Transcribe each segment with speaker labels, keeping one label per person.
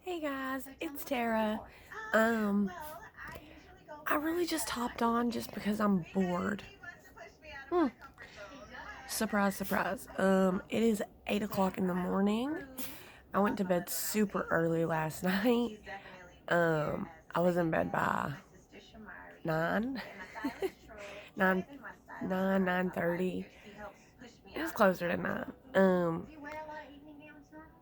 Speaker 1: Hey guys, it's Tara. Um, I really just hopped on just because I'm bored. Hmm. Surprise, surprise. It is 8 o'clock in the morning. I went to bed super early last night. I was in bed by 9, 9, 9:30. It was closer to 9.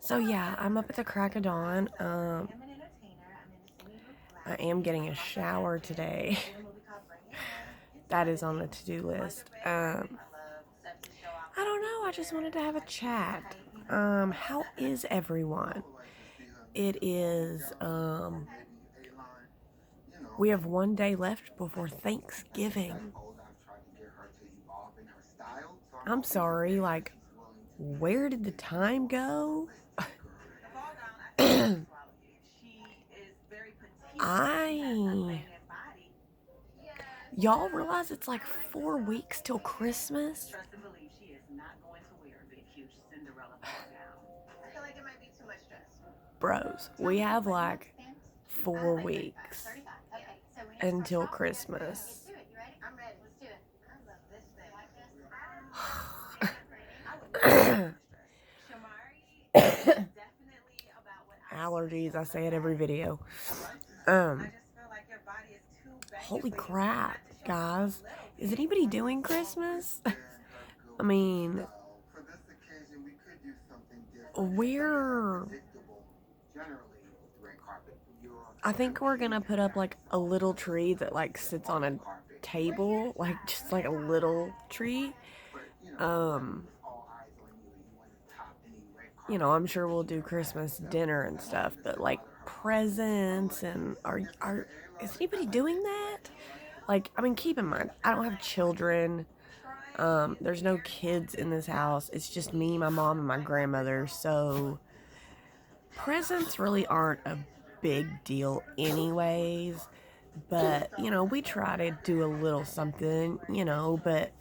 Speaker 1: So yeah, I'm up at the crack of dawn. I am getting a shower today. That is on the to-do list. I don't know. I just wanted to have a chat. How is everyone? It is, we have one day left before Thanksgiving. I'm sorry, like, where did the time go? I. Y'all realize it's like 4 weeks till Christmas? Bros, we have like 4 weeks until Christmas. Allergies, I say it every video. Holy crap, guys. Is anybody doing Christmas? I mean, we're. I think we're gonna put up like a little tree that like sits on a table, like just like a little tree. Um, I'm sure we'll do Christmas dinner and stuff, but like presents and are is anybody doing that? Like, I mean, keep in mind, I don't have children. There's no kids in this house. It's just me, my mom, and my grandmother. So presents really aren't a big deal anyways. But, we try to do a little something, but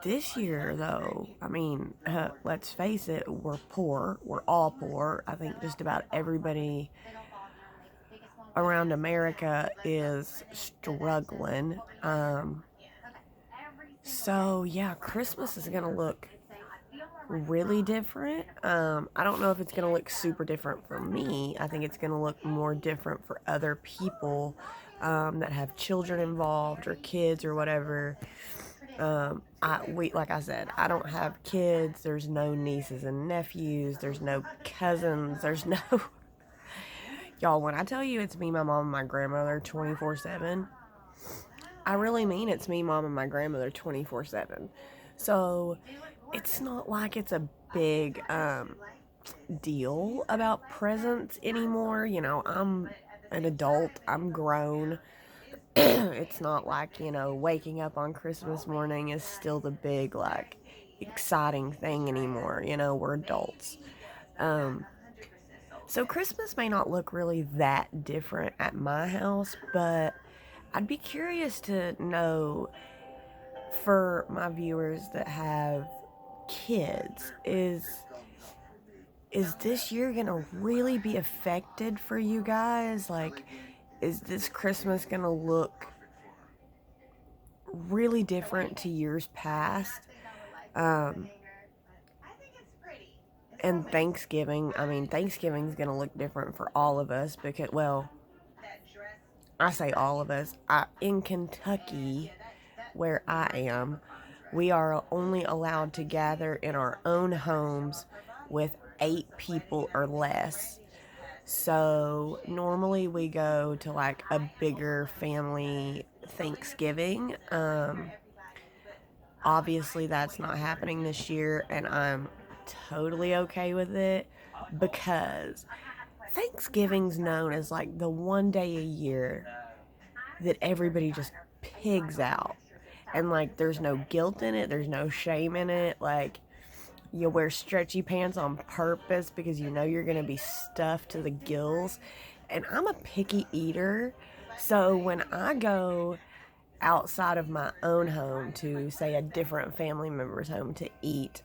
Speaker 1: this year, though, I mean, let's face it, we're poor. We're all poor. I think just about everybody around America is struggling. So, yeah, Christmas is going to look really different. I don't know if it's going to look super different for me. I think it's going to look more different for other people that have children involved or kids or whatever. Like I said, I don't have kids. There's no nieces and nephews. There's no cousins. There's no. Y'all, when I tell you it's me, my mom, and my grandmother 24/7, I really mean it's me, mom, and my grandmother 24/7. So it's not like it's a big deal about presents anymore. I'm an adult, I'm grown. It's not like, waking up on Christmas morning is still the big, like, exciting thing anymore. We're adults. So Christmas may not look really that different at my house, but I'd be curious to know for my viewers that have kids, is this year gonna really be affected for you guys? Like, is this Christmas gonna look really different to years past? And Thanksgiving, I mean, Thanksgiving's gonna look different for all of us because, well, I say all of us. In Kentucky, where I am, we are only allowed to gather in our own homes with 8 people or less. So normally we go to like a bigger family Thanksgiving. Obviously that's not happening this year, and I'm totally okay with it because Thanksgiving's known as like the one day a year that everybody just pigs out. And like there's no guilt in it, there's no shame in it. Like, you wear stretchy pants on purpose because you know you're going to be stuffed to the gills. And I'm a picky eater. So when I go outside of my own home to, say, a different family member's home to eat,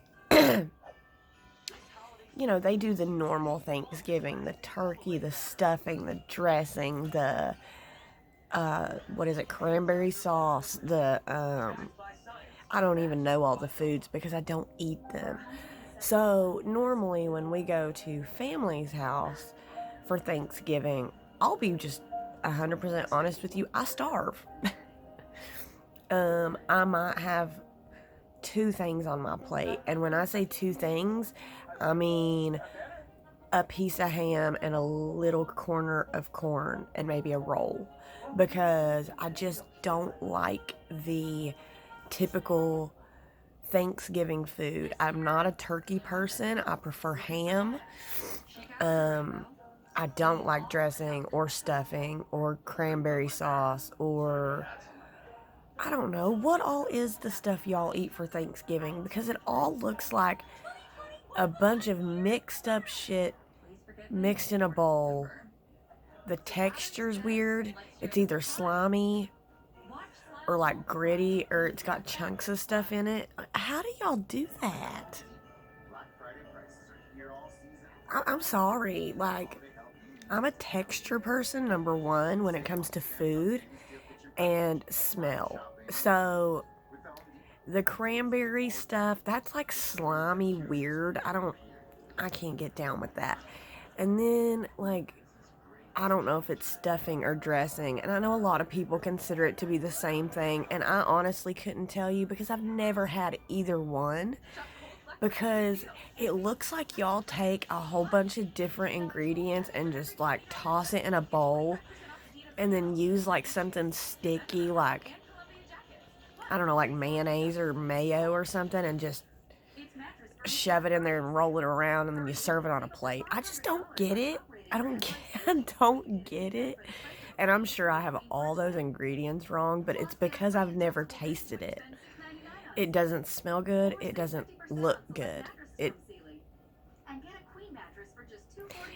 Speaker 1: they do the normal Thanksgiving, the turkey, the stuffing, the dressing, the, what is it, cranberry sauce, I don't even know all the foods because I don't eat them. So normally when we go to family's house for Thanksgiving, I'll be just 100% honest with you, I starve. I might have two things on my plate. And when I say two things, I mean a piece of ham and a little corner of corn and maybe a roll, because I just don't like the typical Thanksgiving food. I'm not a turkey person. I prefer ham. I don't like dressing or stuffing or cranberry sauce or I don't know. What all is the stuff y'all eat for Thanksgiving? Because it all looks like a bunch of mixed up shit mixed in a bowl. The texture's weird. It's either slimy or like gritty or it's got chunks of stuff in it. How do y'all do that? I'm sorry. Like, I'm a texture person, number one, when it comes to food and smell. So, the cranberry stuff, that's like slimy weird. I can't get down with that. And then, like, I don't know if it's stuffing or dressing. And I know a lot of people consider it to be the same thing. And I honestly couldn't tell you because I've never had either one. Because it looks like y'all take a whole bunch of different ingredients and just like toss it in a bowl. And then use like something sticky like, I don't know, like mayonnaise or mayo or something. And just shove it in there and roll it around and then you serve it on a plate. I just don't get it. I don't get it. And I'm sure I have all those ingredients wrong, but it's because I've never tasted it. It doesn't smell good. It doesn't look good.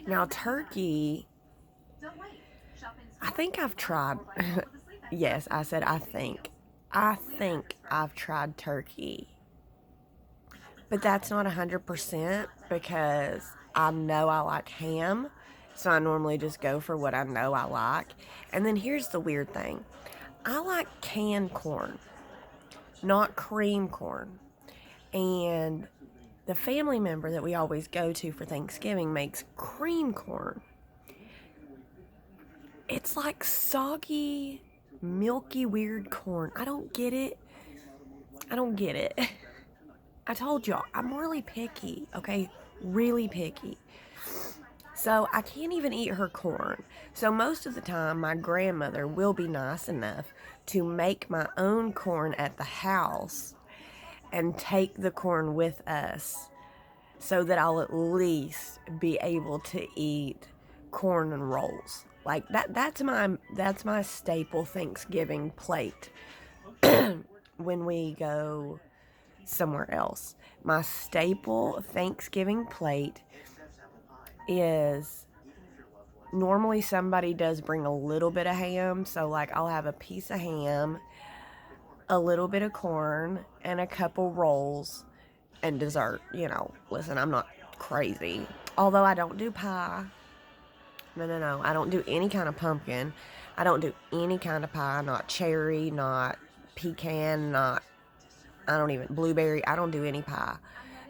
Speaker 1: Now turkey, I think I've tried. Yes, I said I think. I think I've tried turkey. But that's not 100% because I know I like ham. So I normally just go for what I know I like. And then here's the weird thing. I like canned corn, not cream corn. And the family member that we always go to for Thanksgiving makes cream corn. It's like soggy, milky, weird corn. I don't get it. I don't get it. I told y'all, I'm really picky, okay? Really picky. So I can't even eat her corn. So most of the time, my grandmother will be nice enough to make my own corn at the house and take the corn with us so that I'll at least be able to eat corn and rolls. Like that's my staple Thanksgiving plate when we go somewhere else. My staple Thanksgiving plate is normally somebody does bring a little bit of ham, so like I'll have a piece of ham, a little bit of corn, and a couple rolls and dessert. Listen, I'm not crazy. Although I don't do pie. No. I don't do any kind of pumpkin. I don't do any kind of pie. Not cherry, not pecan, I don't even, blueberry. I don't do any pie.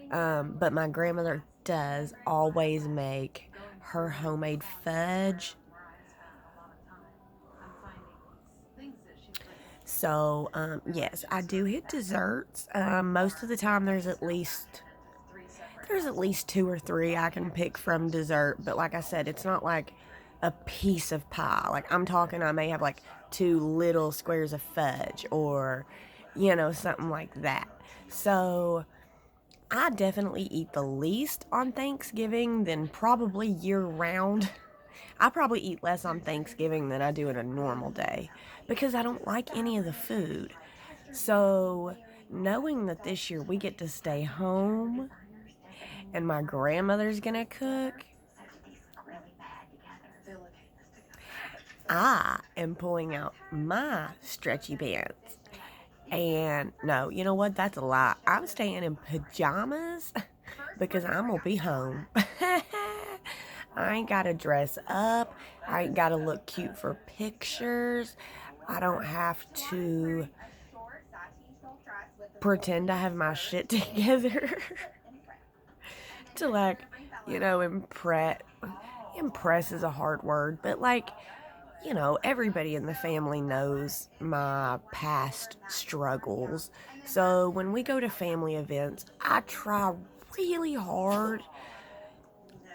Speaker 1: But my grandmother does always make her homemade fudge. So, yes, I do hit desserts. Most of the time there's at least two or three I can pick from dessert. But like I said, it's not like a piece of pie. Like I'm talking, I may have like 2 little squares of fudge or, something like that. So I definitely eat the least on Thanksgiving than probably year round. I probably eat less on Thanksgiving than I do in a normal day because I don't like any of the food. So, knowing that this year we get to stay home and my grandmother's gonna cook, I am pulling out my stretchy pants. And no, you know what? That's a lie. I'm staying in pajamas because I'm going to be home. I ain't got to dress up. I ain't got to look cute for pictures. I don't have to pretend I have my shit together to, like, impress is a hard word, but, like, everybody in the family knows my past struggles. So when we go to family events, I try really hard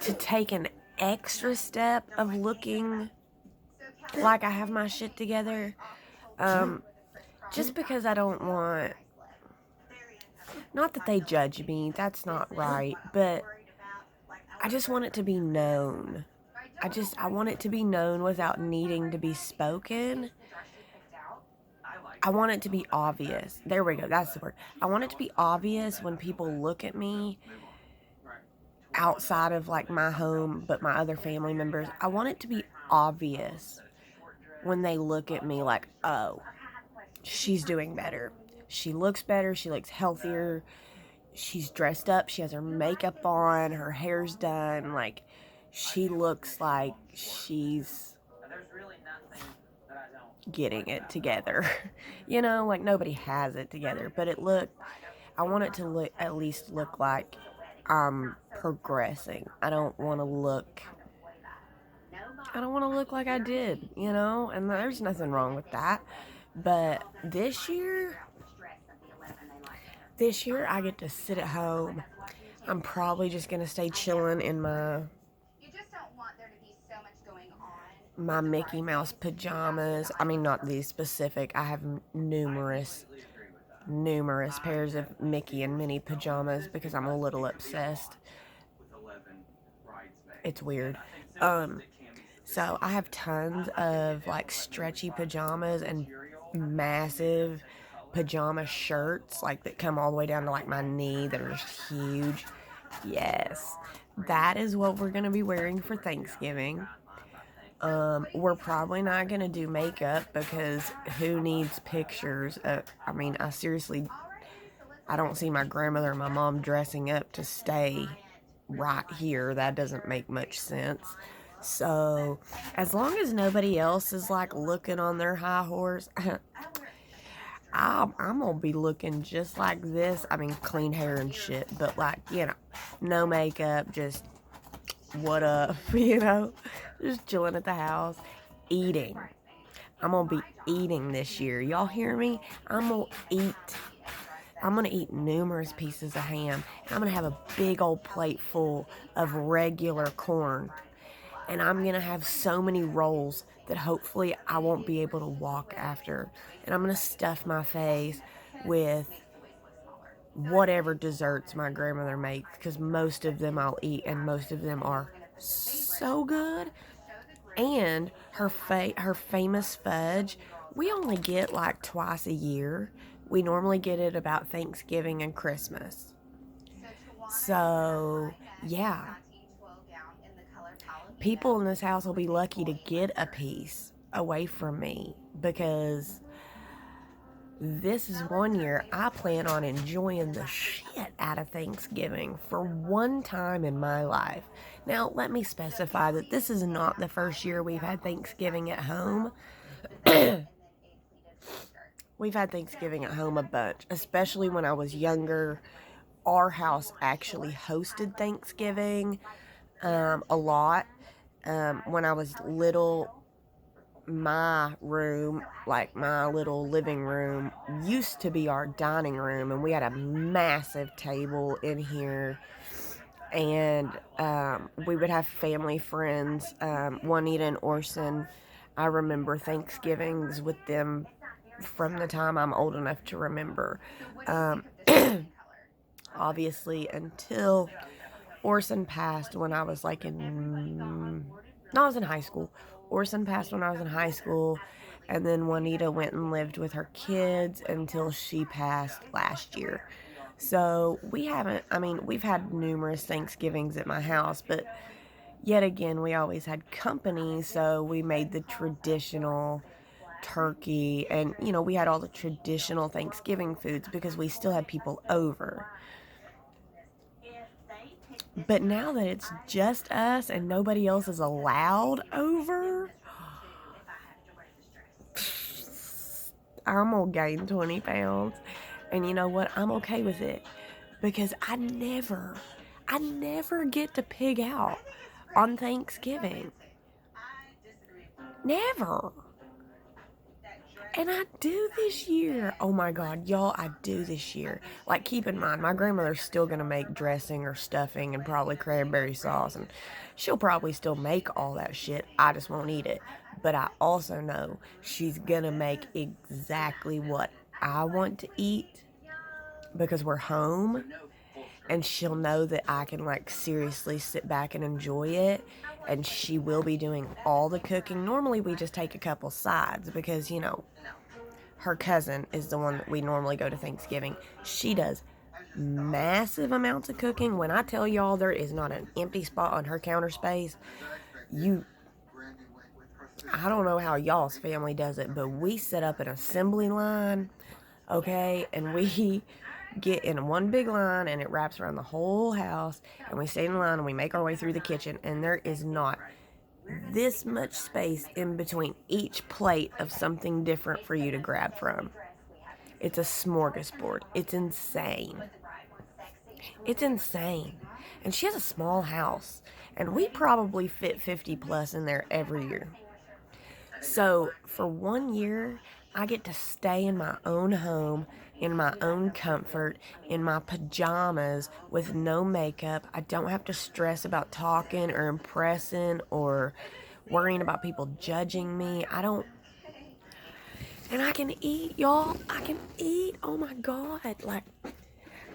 Speaker 1: to take an extra step of looking like I have my shit together. Just because I don't want, not that they judge me, that's not right, but I just want it to be known. I want it to be known without needing to be spoken. I want it to be obvious. There we go. That's the word. I want it to be obvious when people look at me outside of, like, my home, but my other family members. I want it to be obvious when they look at me like, oh, she's doing better. She looks better. She looks healthier. She's dressed up. She has her makeup on. Her hair's done. Like, she looks like she's getting it together. Like, nobody has it together, but I want it to at least look like I'm progressing. I don't want to look like I did, and there's nothing wrong with that. But this year I get to sit at home. I'm probably just going to stay chilling in my Mickey Mouse pajamas. I mean, not these specific. I have numerous pairs of Mickey and Minnie pajamas because I'm a little obsessed. It's weird. So I have tons of, like, stretchy pajamas and massive pajama shirts, like, that come all the way down to, like, my knee, that are just huge. Yes, that is what we're going to be wearing for Thanksgiving. We're probably not going to do makeup because who needs pictures? I mean, I don't see my grandmother and my mom dressing up to stay right here. That doesn't make much sense. So, as long as nobody else is, like, looking on their high horse, I'm gonna be looking just like this. I mean, clean hair and shit, but, like, no makeup, just what up, just chilling at the house, eating. I'm gonna be eating this year. Y'all hear me? I'm gonna eat numerous pieces of ham. I'm gonna have a big old plate full of regular corn. And I'm going to have so many rolls that hopefully I won't be able to walk after. And I'm going to stuff my face with whatever desserts my grandmother makes, because most of them I'll eat, and most of them are so good. And her famous fudge, we only get like twice a year. We normally get it about Thanksgiving and Christmas. So, yeah. People in this house will be lucky to get a piece away from me, because this is one year I plan on enjoying the shit out of Thanksgiving for one time in my life. Now, let me specify that this is not the first year we've had Thanksgiving at home. We've had Thanksgiving at home a bunch, especially when I was younger. Our house actually hosted Thanksgiving a lot. When I was little, my room, like my little living room, used to be our dining room, and we had a massive table in here, and we would have family friends, Juanita and Orson. I remember Thanksgivings with them from the time I'm old enough to remember. Obviously, until Orson passed when I was like I was in high school. Orson passed when I was in high school, and then Juanita went and lived with her kids until she passed last year. So we've had numerous Thanksgivings at my house, but yet again, we always had company, so we made the traditional turkey, and, we had all the traditional Thanksgiving foods because we still had people over. But now that it's just us and nobody else is allowed over, I'm gonna gain 20 pounds. And you know what? I'm okay with it because I never get to pig out on Thanksgiving. Never. And I do this year. Oh my God, y'all, I do this year. Like, keep in mind, my grandmother's still gonna make dressing or stuffing and probably cranberry sauce, and she'll probably still make all that shit. I just won't eat it. But I also know she's gonna make exactly what I want to eat because we're home, and she'll know that I can, like, seriously sit back and enjoy it. And she will be doing all the cooking. Normally, we just take a couple sides because, you know, her cousin is the one that we normally go to Thanksgiving. She does massive amounts of cooking. When I tell y'all there is not an empty spot on her counter space, I don't know how y'all's family does it, but we set up an assembly line, okay, and we get in one big line and it wraps around the whole house, and we stay in line and we make our way through the kitchen, and there is not this much space in between each plate of something different for you to grab from. It's a smorgasbord. It's insane. It's insane. And she has a small house, and we probably fit 50 plus in there every year. So for 1 year, I get to stay in my own home, in my own comfort, in my pajamas with no makeup. I don't have to stress about talking or impressing or worrying about people judging me. And I can eat, y'all. I can eat. Oh my God. Like,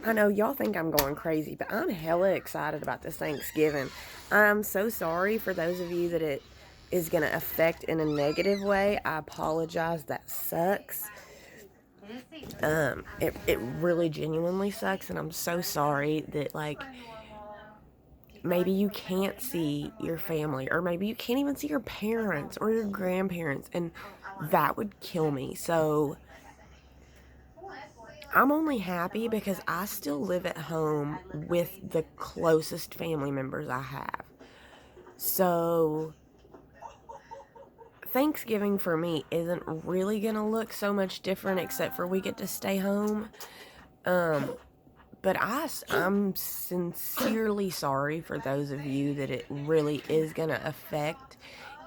Speaker 1: I know y'all think I'm going crazy, but I'm hella excited about this Thanksgiving. I'm so sorry for those of you that it is going to affect in a negative way. I apologize. That sucks. It really genuinely sucks, and I'm so sorry that, like, maybe you can't see your family, or maybe you can't even see your parents or your grandparents, and that would kill me. So I'm only happy because I still live at home with the closest family members I have. So Thanksgiving for me isn't really gonna look so much different, except for we get to stay home. But I'm sincerely sorry for those of you that it really is gonna affect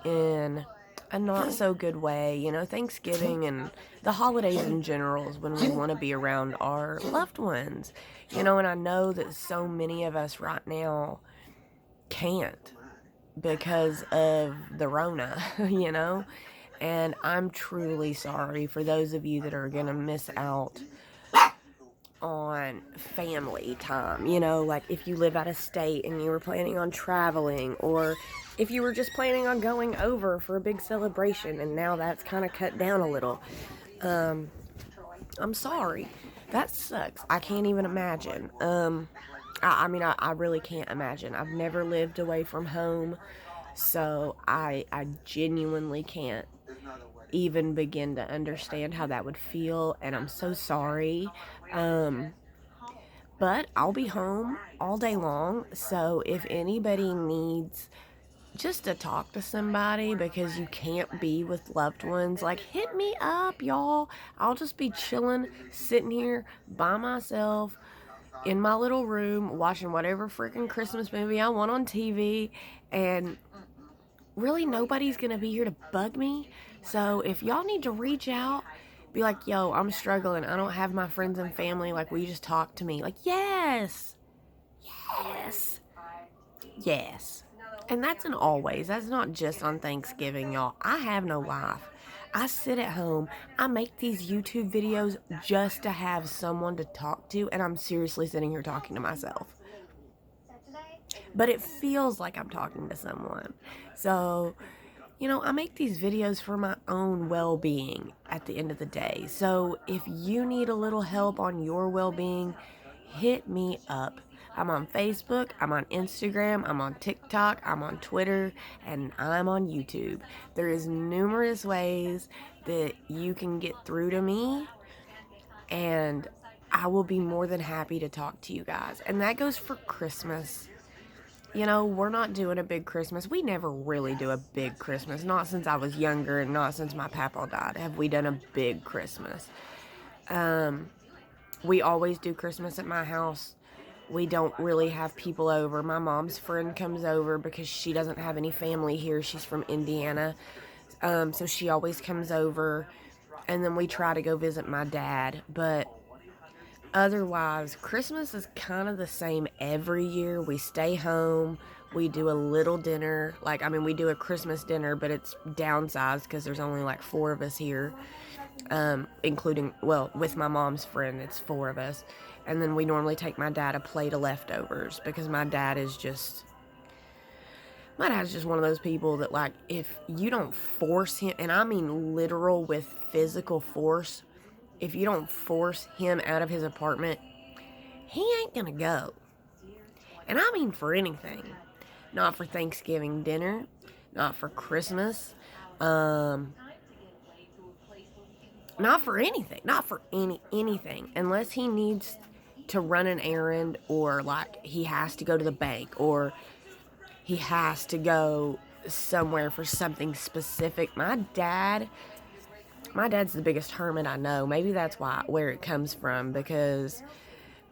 Speaker 1: in a not so good way. You know, Thanksgiving and the holidays in general is when we want to be around our loved ones. You know, and I know that so many of us right now can't because of the Rona, you know? And I'm truly sorry for those of you that are going to miss out on family time. You know, like if you live out of state and you were planning on traveling, or if you were just planning on going over for a big celebration and now that's kind of cut down a little. I'm sorry. That sucks. I can't even imagine. I really can't imagine. I've never lived away from home, so I genuinely can't even begin to understand how that would feel, and I'm so sorry. But I'll be home all day long, so if anybody needs just to talk to somebody because you can't be with loved ones, like, hit me up, y'all. I'll just be chilling, sitting here by myself in my little room, watching whatever freaking Christmas movie I want on TV, and really nobody's gonna be here to bug me. So if y'all need to reach out, be like, yo, I'm struggling, I don't have my friends and family, like, will you just talk to me? Like, yes, yes, yes. And that's in always. That's not just on Thanksgiving, y'all. I have no life. I sit at home. I make these YouTube videos just to have someone to talk to, and I'm seriously sitting here talking to myself. But it feels like I'm talking to someone. So, you know, I make these videos for my own well-being at the end of the day. So if you need a little help on your well-being, hit me up. I'm on Facebook, I'm on Instagram, I'm on TikTok, I'm on Twitter, and I'm on YouTube. There is numerous ways that you can get through to me, and I will be more than happy to talk to you guys. And that goes for Christmas. we're not doing a big Christmas. We never really do a big Christmas. Not since I was younger and not since my papa died have we done a big Christmas. We always do Christmas at my house. We don't really have people over. My mom's friend comes over because she doesn't have any family here. She's from Indiana. So she always comes over. And then we try to go visit my dad. But otherwise, Christmas is kind of the same every year. We stay home. We do a little dinner. We do a Christmas dinner, but it's downsized because there's only like 4 of us here, including, with my mom's friend, it's 4 of us. And then we normally take my dad a plate of leftovers because my dad's just one of those people that, like, if you don't force him, and I mean literal with physical force, if you don't force him out of his apartment, he ain't gonna go. And I mean for anything. Not for Thanksgiving dinner, not for Christmas, not for anything, not for anything, unless he needs to run an errand, or like he has to go to the bank, or he has to go somewhere for something specific. My dad's the biggest hermit I know. Maybe that's where it comes from, because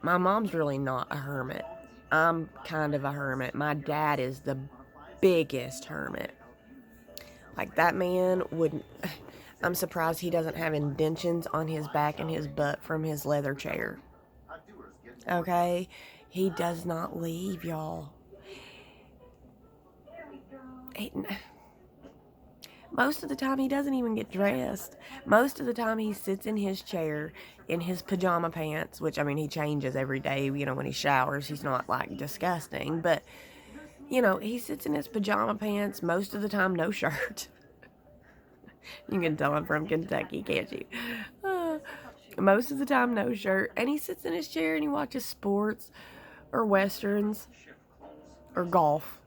Speaker 1: my mom's really not a hermit. I'm kind of a hermit. My dad is the biggest hermit. Like, that man wouldn't... I'm surprised he doesn't have indentions on his back and his butt from his leather chair. Okay? He does not leave, y'all. Most of the time, he doesn't even get dressed. Most of the time, he sits in his chair in his pajama pants, which, he changes every day, when he showers. He's not, like, disgusting. But, he sits in his pajama pants most of the time, no shirt. You can tell I'm from Kentucky, can't you? Most of the time, no shirt. And he sits in his chair and he watches sports or westerns or golf.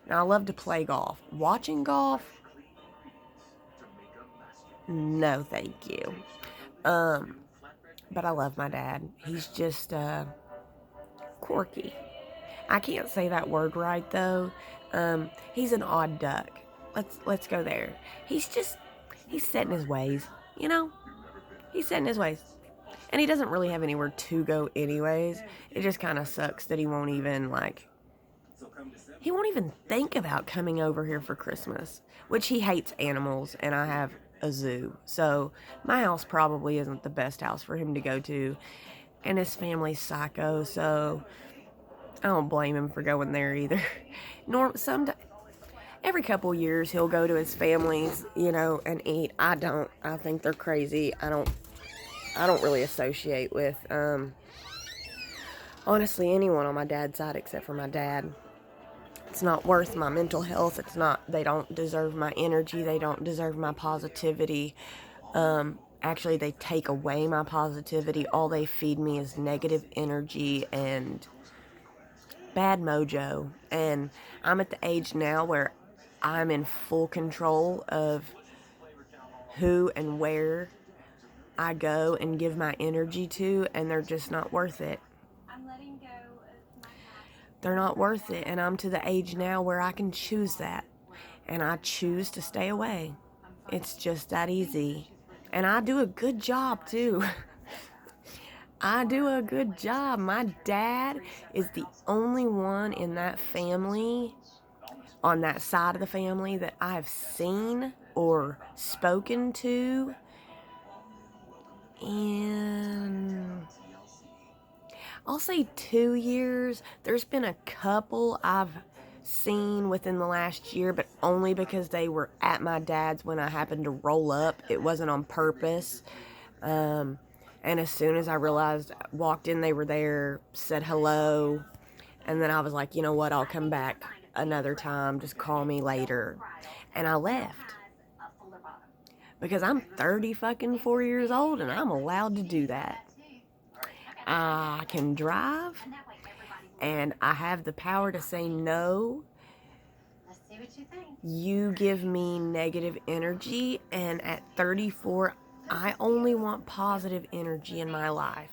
Speaker 1: Now, I love to play golf. Watching golf? No, thank you. But I love my dad. He's just quirky. I can't say that word right, though. He's an odd duck. Let's go there. He's set in his ways, He's set in his ways. And he doesn't really have anywhere to go anyways. It just kind of sucks that he won't even think about coming over here for Christmas. Which, he hates animals, and I have a zoo. So my house probably isn't the best house for him to go to. And his family's psycho, so I don't blame him for going there either. Every couple years he'll go to his family's, and eat. I don't. I think they're crazy. I don't really associate with, honestly, anyone on my dad's side except for my dad. It's not worth my mental health. They don't deserve my energy. They don't deserve my positivity. Actually, they take away my positivity. All they feed me is negative energy and bad mojo. And I'm at the age now where I'm in full control of who and where I go and give my energy to, and they're just not worth it. They're not worth it, and I'm to the age now where I can choose that, and I choose to stay away. It's just that easy. And I do a good job, too. I do a good job. My dad is the only one in that family, on that side of the family, that I have seen or spoken to in, I'll say 2 years. There's been a couple I've seen within the last year, but only because they were at my dad's when I happened to roll up. It wasn't on purpose. And as soon as I walked in, they were there, said hello, and then I was like, you know what, I'll come back another time, just call me later. And I left. Because I'm 4 years old, and I'm allowed to do that. I can drive, and I have the power to say no. You give me negative energy, and at 34, I only want positive energy in my life.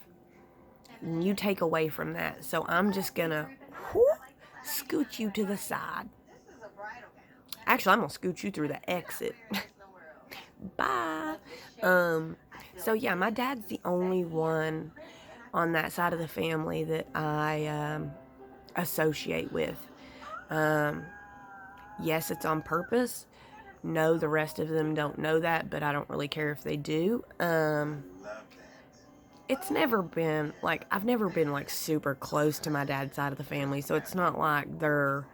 Speaker 1: And you take away from that. So I'm just gonna scoot you to the side. Actually, I'm going to scoot you through the exit. Bye. So yeah, my dad's the only one on that side of the family that I associate with. Yes, it's on purpose. No, the rest of them don't know that, but I don't really care if they do. It's never been like, I've never been like super close to my dad's side of the family, so it's not like they're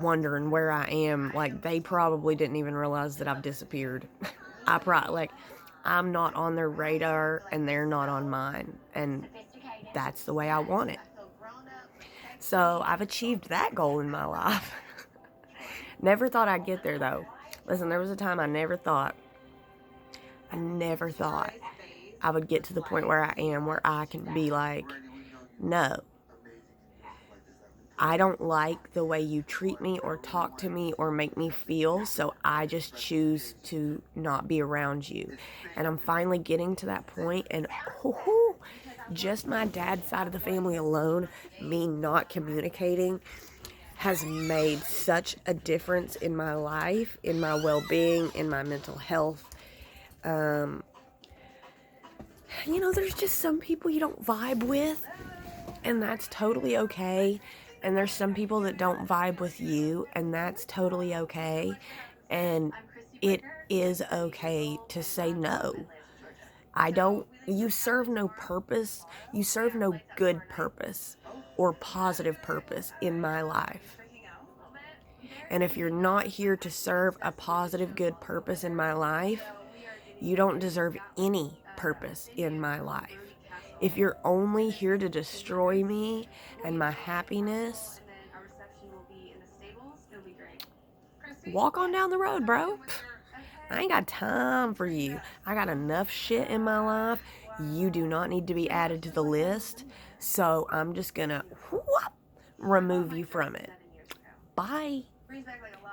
Speaker 1: wondering where I am. Like, they probably didn't even realize that I've disappeared. I'm not on their radar and they're not on mine, and that's the way I want it. So I've achieved that goal in my life. Never thought I'd get there though. Listen, there was a time I never thought I would get to the point where I am, where I can be like, no, I don't like the way you treat me or talk to me or make me feel, so I just choose to not be around you. And I'm finally getting to that point, and just my dad's side of the family alone, me not communicating, has made such a difference in my life, in my well-being, in my mental health. There's just some people you don't vibe with, and that's totally okay. And there's some people that don't vibe with you, and that's totally okay. And it is okay to say no. You serve no purpose, you serve no good purpose or positive purpose in my life. And if you're not here to serve a positive, good purpose in my life, you don't deserve any purpose in my life. If you're only here to destroy me and my happiness, walk on down the road, bro. I ain't got time for you. I got enough shit in my life. You do not need to be added to the list. So I'm just gonna remove you from it. Bye.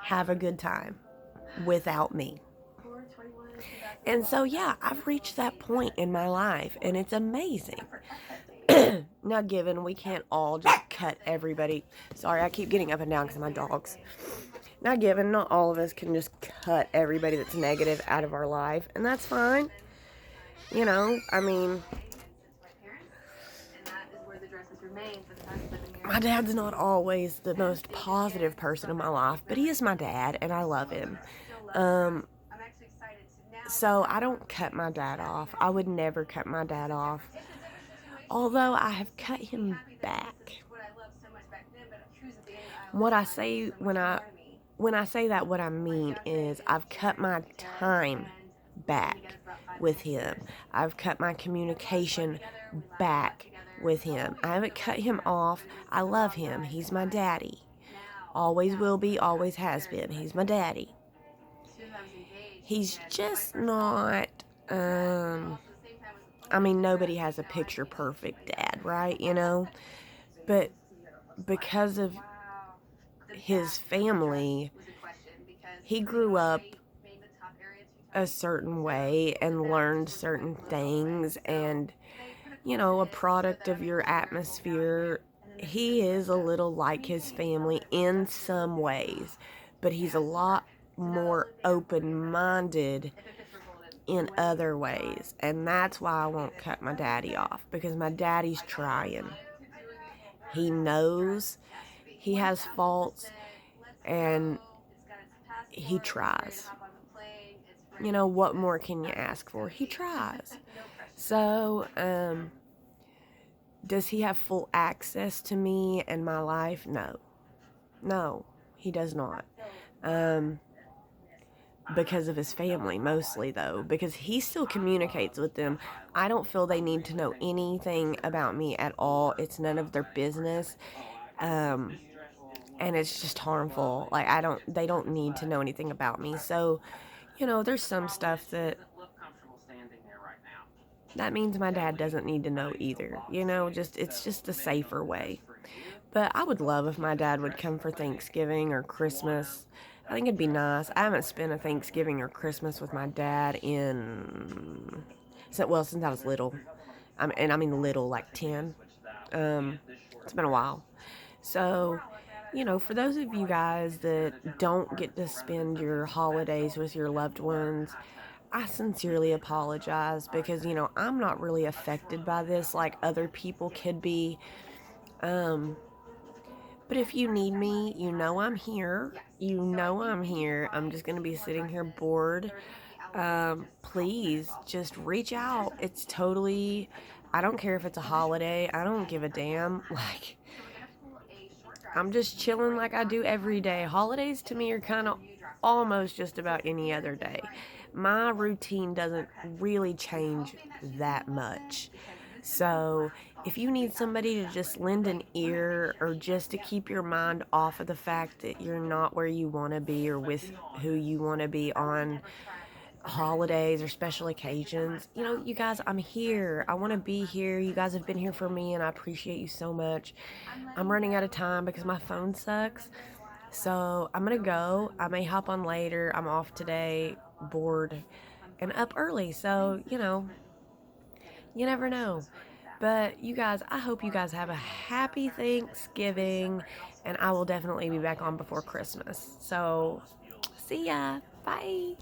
Speaker 1: Have a good time without me. And so, yeah, I've reached that point in my life, and it's amazing. Now, given we can't all just cut everybody. Sorry, I keep getting up and down because of my dogs. Now, given not all of us can just cut everybody that's negative out of our life, and that's fine. My dad's not always the most positive person in my life, but he is my dad, and I love him. So I don't cut my dad off. I would never cut my dad off. Although I have cut him back. What I say when I say that, what I mean is I've cut my time back with him. I've cut my communication back with him. I haven't cut him off. I love him. He's my daddy. Always will be, always has been. He's my daddy. He's just not, nobody has a picture perfect dad, right? But because of his family, he grew up a certain way and learned certain things, and a product of your atmosphere. He is a little like his family in some ways, but he's a lot more open-minded in other ways, and that's why I won't cut my daddy off, because my daddy's trying. He knows he has faults, and he tries. What more can you ask for? He tries. So, does he have full access to me and my life? No, he does not. Because of his family, mostly, though, because he still communicates with them. I don't feel they need to know anything about me at all. It's none of their business. And it's just harmful. Like, they don't need to know anything about me. So, there's some stuff that means my dad doesn't need to know either. It's just a safer way. But I would love if my dad would come for Thanksgiving or Christmas. I think it'd be nice. I haven't spent a Thanksgiving or Christmas with my dad since I was little. I mean little, like 10. It's been a while. So, for those of you guys that don't get to spend your holidays with your loved ones, I sincerely apologize because, I'm not really affected by this like other people could be. Um, but if you need me, I'm here. I'm here. I'm just going to be sitting here bored. Please just reach out. It's totally, I don't care if it's a holiday. I don't give a damn. Like, I'm just chilling like I do every day. Holidays to me are kind of almost just about any other day. My routine doesn't really change that much. So, if you need somebody to just lend an ear or just to keep your mind off of the fact that you're not where you want to be or with who you want to be on holidays or special occasions, you guys, I'm here. I want to be here. You guys have been here for me, and I appreciate you so much. I'm running out of time because my phone sucks. So I'm going to go. I may hop on later. I'm off today, bored, and up early. So, you never know. But you guys, I hope you guys have a happy Thanksgiving, and I will definitely be back on before Christmas. So, see ya. Bye.